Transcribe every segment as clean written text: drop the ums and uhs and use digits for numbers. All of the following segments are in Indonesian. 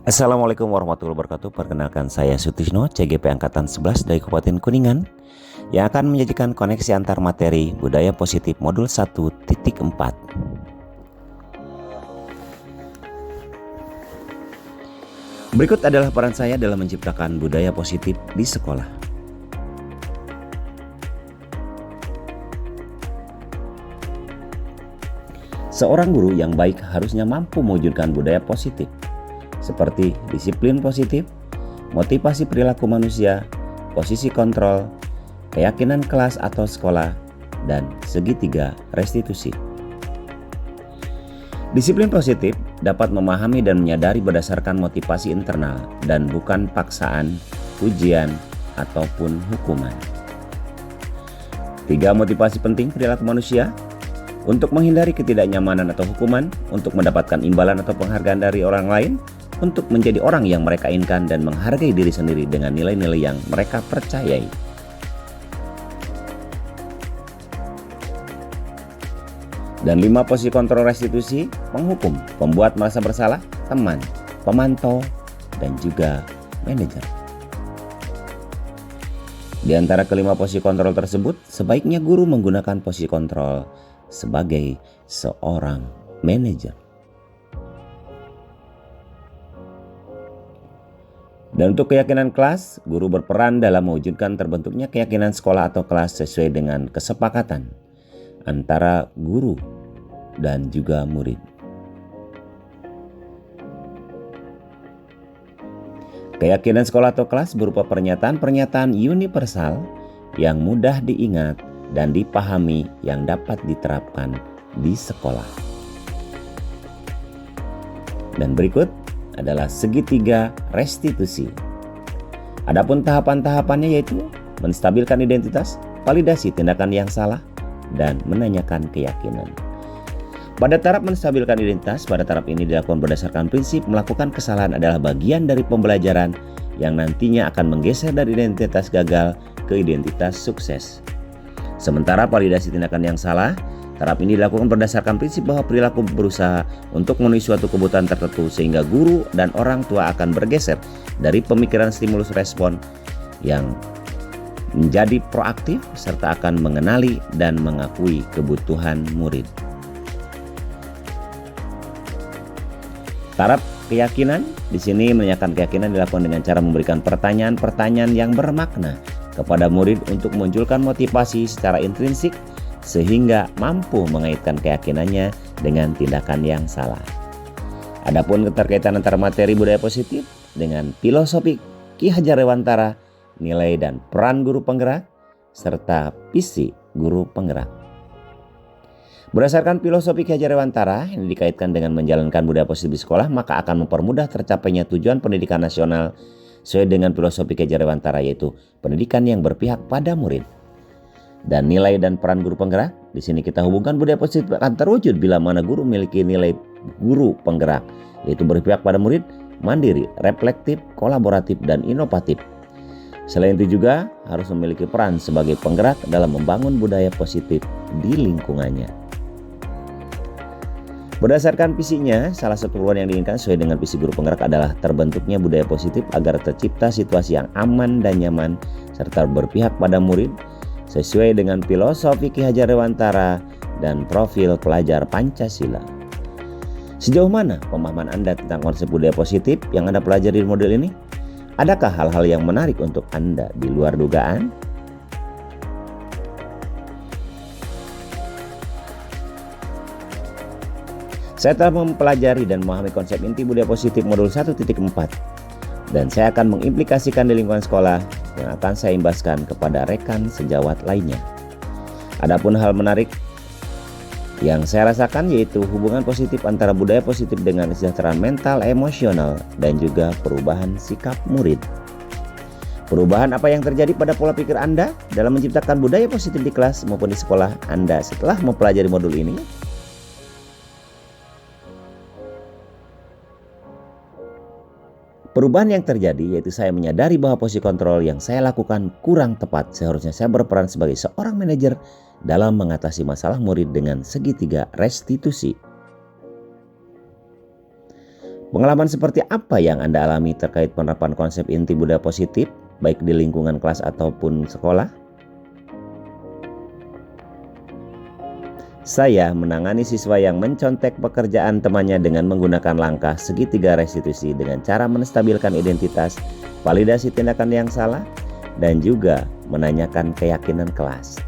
Assalamualaikum warahmatullahi wabarakatuh. Perkenalkan saya Sutisno, CGP Angkatan 11 dari Kabupaten Kuningan, yang akan menyajikan koneksi antar materi budaya positif modul 1.4. Berikut adalah peran saya dalam menciptakan budaya positif di sekolah. Seorang guru yang baik harusnya mampu mewujudkan budaya positif, seperti disiplin positif, motivasi perilaku manusia, posisi kontrol, keyakinan kelas atau sekolah, dan segitiga restitusi. Disiplin positif dapat memahami dan menyadari berdasarkan motivasi internal dan bukan paksaan, ujian, ataupun hukuman. 3 motivasi penting perilaku manusia: untuk menghindari ketidaknyamanan atau hukuman, untuk mendapatkan imbalan atau penghargaan dari orang lain, untuk menjadi orang yang mereka inginkan dan menghargai diri sendiri dengan nilai-nilai yang mereka percayai. Dan 5 posisi kontrol restitusi: penghukum, pembuat merasa bersalah, teman, pemantau, dan juga manajer. Di antara kelima posisi kontrol tersebut, sebaiknya guru menggunakan posisi kontrol sebagai seorang manajer. Dan untuk keyakinan kelas, guru berperan dalam mewujudkan terbentuknya keyakinan sekolah atau kelas sesuai dengan kesepakatan antara guru dan juga murid. Keyakinan sekolah atau kelas berupa pernyataan-pernyataan universal yang mudah diingat dan dipahami yang dapat diterapkan di sekolah. Dan berikut adalah segitiga restitusi. Adapun tahapan-tahapannya yaitu menstabilkan identitas, validasi tindakan yang salah, dan menanyakan keyakinan. Pada tahap menstabilkan identitas, pada tahap ini dilakukan berdasarkan prinsip melakukan kesalahan adalah bagian dari pembelajaran yang nantinya akan menggeser dari identitas gagal ke identitas sukses. Sementara validasi tindakan yang salah, tahap ini dilakukan berdasarkan prinsip bahwa perilaku berusaha untuk memenuhi suatu kebutuhan tertentu sehingga guru dan orang tua akan bergeser dari pemikiran stimulus respon yang menjadi proaktif serta akan mengenali dan mengakui kebutuhan murid. Taraf keyakinan di sini menanyakan keyakinan dilakukan dengan cara memberikan pertanyaan-pertanyaan yang bermakna kepada murid untuk memunculkan motivasi secara intrinsik sehingga mampu mengaitkan keyakinannya dengan tindakan yang salah. Adapun keterkaitan antara materi budaya positif dengan filosofi Ki Hajar Dewantara, nilai dan peran guru penggerak, serta visi guru penggerak. Berdasarkan filosofi Ki Hajar Dewantara yang dikaitkan dengan menjalankan budaya positif di sekolah, maka akan mempermudah tercapainya tujuan pendidikan nasional sesuai dengan filosofi Ki Hajar Dewantara, yaitu pendidikan yang berpihak pada murid. Dan nilai dan peran guru penggerak, di sini kita hubungkan budaya positif akan terwujud bila mana guru memiliki nilai guru penggerak, yaitu berpihak pada murid, mandiri, reflektif, kolaboratif, dan inovatif. Selain itu juga harus memiliki peran sebagai penggerak dalam membangun budaya positif di lingkungannya. Berdasarkan visinya, salah satu perubahan yang diinginkan sesuai dengan visi guru penggerak adalah terbentuknya budaya positif agar tercipta situasi yang aman dan nyaman serta berpihak pada murid sesuai dengan filosofi Ki Hajar Dewantara dan profil pelajar Pancasila. Sejauh mana pemahaman Anda tentang konsep budaya positif yang Anda pelajari di modul ini? Adakah hal-hal yang menarik untuk Anda di luar dugaan? Saya telah mempelajari dan memahami konsep inti budaya positif modul 1.4 dan saya akan mengimplikasikan di lingkungan sekolah yang akan saya imbaskan kepada rekan sejawat lainnya. Adapun hal menarik yang saya rasakan yaitu hubungan positif antara budaya positif dengan kesejahteraan mental, emosional, dan juga perubahan sikap murid. Perubahan apa yang terjadi pada pola pikir Anda dalam menciptakan budaya positif di kelas maupun di sekolah Anda setelah mempelajari modul ini? Perubahan yang terjadi yaitu saya menyadari bahwa posisi kontrol yang saya lakukan kurang tepat. Seharusnya saya berperan sebagai seorang manajer dalam mengatasi masalah murid dengan segitiga restitusi. Pengalaman seperti apa yang Anda alami terkait penerapan konsep inti budaya positif, baik di lingkungan kelas ataupun sekolah? Saya menangani siswa yang mencontek pekerjaan temannya dengan menggunakan langkah segitiga restitusi dengan cara menstabilkan identitas, validasi tindakan yang salah, dan juga menanyakan keyakinan kelas.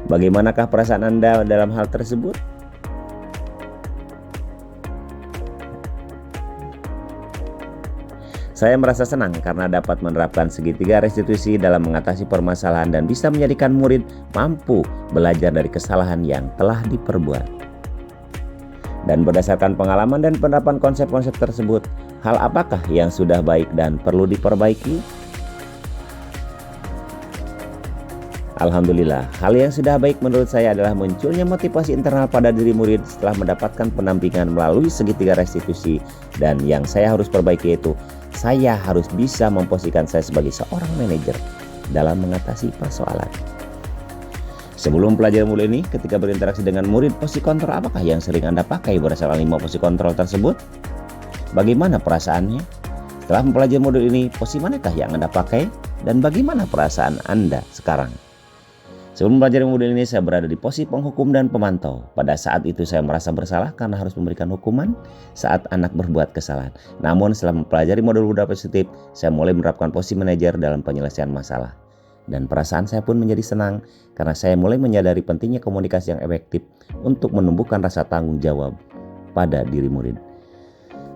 Bagaimanakah perasaan Anda dalam hal tersebut? Saya merasa senang karena dapat menerapkan segitiga restitusi dalam mengatasi permasalahan dan bisa menjadikan murid mampu belajar dari kesalahan yang telah diperbuat. Dan berdasarkan pengalaman dan penerapan konsep-konsep tersebut, hal apakah yang sudah baik dan perlu diperbaiki? Alhamdulillah, hal yang sudah baik menurut saya adalah munculnya motivasi internal pada diri murid setelah mendapatkan pendampingan melalui segitiga restitusi. Dan yang saya harus perbaiki itu, saya harus bisa memposisikan saya sebagai seorang manajer dalam mengatasi persoalan. Sebelum pelajaran murid ini, ketika berinteraksi dengan murid, posisi kontrol apakah yang sering Anda pakai berdasarkan 5 posisi kontrol tersebut? Bagaimana perasaannya? Setelah mempelajari modul ini, posisi manakah yang Anda pakai? Dan bagaimana perasaan Anda sekarang? Sebelum mempelajari modul ini, saya berada di posisi penghukum dan pemantau. Pada saat itu saya merasa bersalah karena harus memberikan hukuman saat anak berbuat kesalahan. Namun setelah mempelajari modul budaya positif, saya mulai menerapkan posisi manajer dalam penyelesaian masalah. Dan perasaan saya pun menjadi senang karena saya mulai menyadari pentingnya komunikasi yang efektif untuk menumbuhkan rasa tanggung jawab pada diri murid.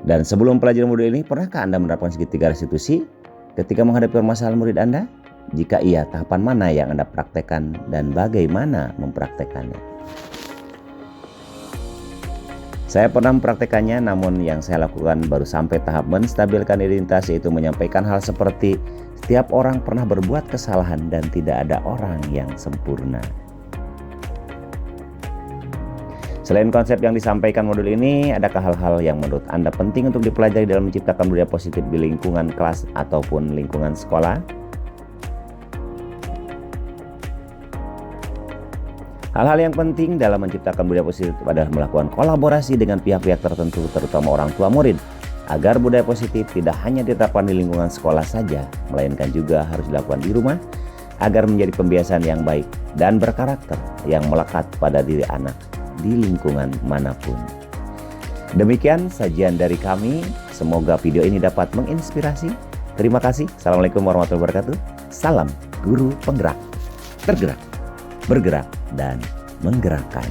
Dan sebelum mempelajari modul ini, pernahkah Anda menerapkan segitiga restitusi ketika menghadapi permasalahan murid Anda? Jika iya, tahapan mana yang Anda praktekkan dan bagaimana mempraktekannya? Saya pernah mempraktekannya, namun yang saya lakukan baru sampai tahap menstabilkan identitas, yaitu menyampaikan hal seperti setiap orang pernah berbuat kesalahan dan tidak ada orang yang sempurna. Selain konsep yang disampaikan modul ini, adakah hal-hal yang menurut Anda penting untuk dipelajari dalam menciptakan budaya positif di lingkungan kelas ataupun lingkungan sekolah? Hal-hal yang penting dalam menciptakan budaya positif adalah melakukan kolaborasi dengan pihak-pihak tertentu, terutama orang tua murid, agar budaya positif tidak hanya diterapkan di lingkungan sekolah saja, melainkan juga harus dilakukan di rumah, agar menjadi pembiasaan yang baik dan berkarakter yang melekat pada diri anak di lingkungan manapun. Demikian sajian dari kami, semoga video ini dapat menginspirasi. Terima kasih. Assalamualaikum warahmatullahi wabarakatuh. Salam guru penggerak, tergerak, bergerak, dan menggerakkan.